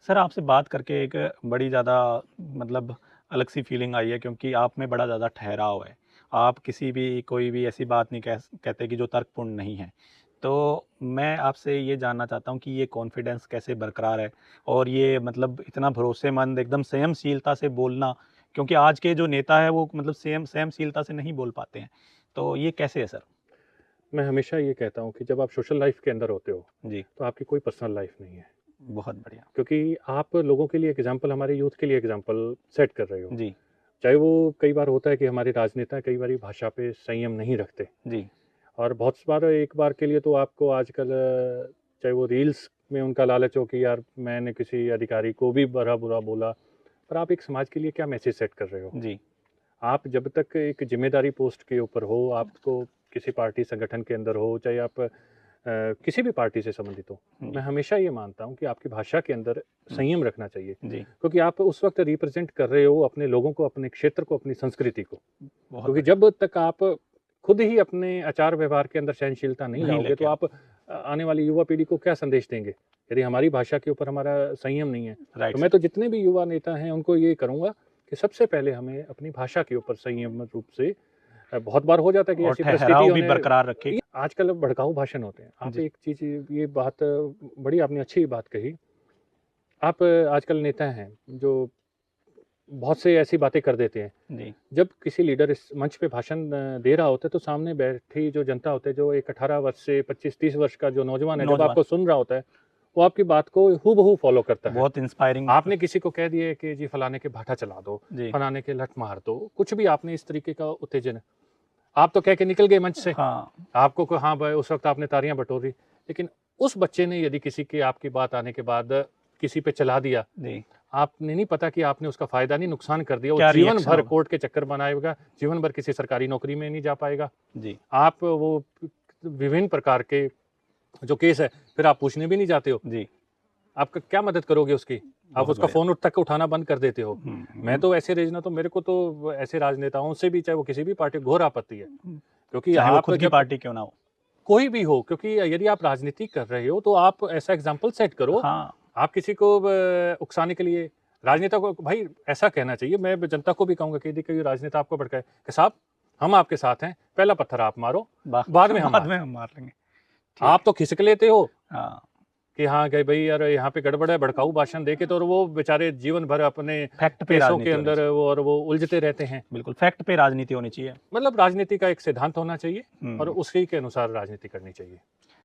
Sir आपसे बात करके एक बड़ी ज़्यादा मतलब अलग सी फीलिंग आई है, क्योंकि आप में बड़ा ज़्यादा ठहराव है। आप किसी भी कोई भी ऐसी बात नहीं कहते कि जो तर्कपूर्ण नहीं है। तो मैं आपसे ये जानना चाहता हूँ कि ये कॉन्फिडेंस कैसे बरकरार है, और ये मतलब इतना भरोसेमंद एकदम संयमशीलता से बोलना, क्योंकि आज के जो नेता है वो मतलब संयमशीलता से नहीं बोल पाते हैं। तो ये कैसे है सर? मैं हमेशा ये कहता हूँ कि जब आप सोशल लाइफ के अंदर होते हो, जी, तो आपकी कोई पर्सनल लाइफ नहीं है। बहुत बढ़िया। क्योंकि आप लोगों के लिए एग्ज़ाम्पल, हमारे यूथ के लिए एग्ज़ाम्पल सेट कर रहे हो। जी, चाहे वो कई बार होता है कि हमारे राजनेता कई बारी भाषा पे संयम नहीं रखते, जी, और बहुत बार एक बार के लिए तो आपको आजकल चाहे वो रील्स में उनका लालच हो कि यार मैंने किसी अधिकारी को भी बड़ा बुरा बोला, पर आप एक समाज के लिए क्या मैसेज सेट कर रहे हो? जी, आप जब तक एक ज़िम्मेदारी पोस्ट के ऊपर हो, आपको किसी पार्टी संगठन के अंदर हो, चाहे आप किसी भी पार्टी से संबंधित हो, मैं जी, हमेशा ये मानता हूँ कि आपकी भाषा के अंदर हुँ, संयम रखना चाहिए। जी, क्योंकि आप उस वक़्त रिप्रेज़ेंट कर रहे हो अपने लोगों को, अपने क्षेत्र को, अपनी संस्कृति को। बहुत क्योंकि बढ़िया। जब तक आप खुद ही अपने आचार-व्यवहार के अंदर सहनशीलता नहीं नहीं लाओगे, लेके तो आओ। आप आने वाली युवा पीढ़ी को क्या संदेश देंगे? यदि हमारी भाषा के ऊपर हमारा संयम नहीं है। राइट तो मैं सर। तो जितने भी युवा नेता हैं, उनको ये करूँगा कि सबसे पहले हमें अपनी भाषा के ऊपर संयम रूप से बहुत बार हो जाता है कि और ऐसी परिस्थिति ठहराव भी होने, बरकरार रखें। ये आजकल भड़काऊ भाषण होते हैं। आप जी, एक चीज़, ये बात बड़ी आपने अच्छी बात कही। आप आजकल नेता हैं जो बहुत से ऐसी बातें कर देते हैं। जी, जब किसी लीडर इस मंच पे भाषण दे रहा होता है, तो सामने बैठी जो जनता होती है, जो एक 18 वर्ष से 25-30 वर्ष का जो नौजवान है, जब नौजवान आपको सुन रहा होता है, वो आपकी बात को हूबहू फ़ॉलो करता है। बहुत इंस्पायरिंग। आपने किसी को कह दिया है कि जी फलाने के भाटा चला दो, जी, फलाने के लठ मार दो, कुछ भी आपने इस तरीके का उत्तेजन, आप तो कह के निकल गए मंच से। हाँ, आपको को हाँ भाई, उस वक़्त आपने तालियाँ बटोरी। लेकिन उस बच्चे ने यदि किसी के आपकी बात आने के बाद किसी पे चला दिया, जी, आपने नहीं पता कि आपने उसका फ़ायदा नहीं, नुकसान कर दिया। वो क्या जीवन रिएक्शन भर होगा? कोर्ट के चक्कर बनाएगा, जीवन भर किसी सरकारी नौकरी में नहीं जा पाएगा। जी, आप वो विभिन्न प्रकार के जो केस है, फिर आप पूछने भी नहीं जाते हो। जी, आप क क्या मदद करोगे उसकी? आप बहुत उसका बढ़िया। फ़ोन तक उठाना बंद कर देते हो। मैं हुँ, तो ऐसे रीज़नर, तो मेरे को तो ऐसे राजनेताओं से भी, चाहे वो किसी भी पार्टी, घोर आपत्ति है। हुँ, क्योंकि चाहे वो आप खुद की जब पार्टी क्यों ना हो। कोई भी हो, क्योंकि यदि आप राजनीति कर रहे हो, तो आप ऐसा एग्ज़ाम्पल सेट करो। हाँ, आप किसी को उकसाने के लिए, राजनेता को भाई ऐसा कहना चाहिए, मैं जनता को भी कहूँगा कि यदि कोई राजनेता आपको भड़काए कि साहब हम आपके साथ हैं, पहला पत्थर आप मारो, वाह! बाद में हम बाद मारें। में हम मार लेंगे। ठीक आप है। तो खिसक लेते हो हाँ, कि हाँ, कि भई यार यहाँ पे गड़बड़ है, भड़काऊ भाषण देके, तो और वो बेचारे जीवन भर अपने फैक्ट पे केसों के राजनीति होनी अंदर चाहिए। वो उलझते रहते हैं। बिल्कुल, फैक्ट पे राजनीति होनी चाहिए। मतलब राजनीति का एक सिद्धांत होना चाहिए, और हुँ। उसी के अनुसार राजनीति करनी चाहिए।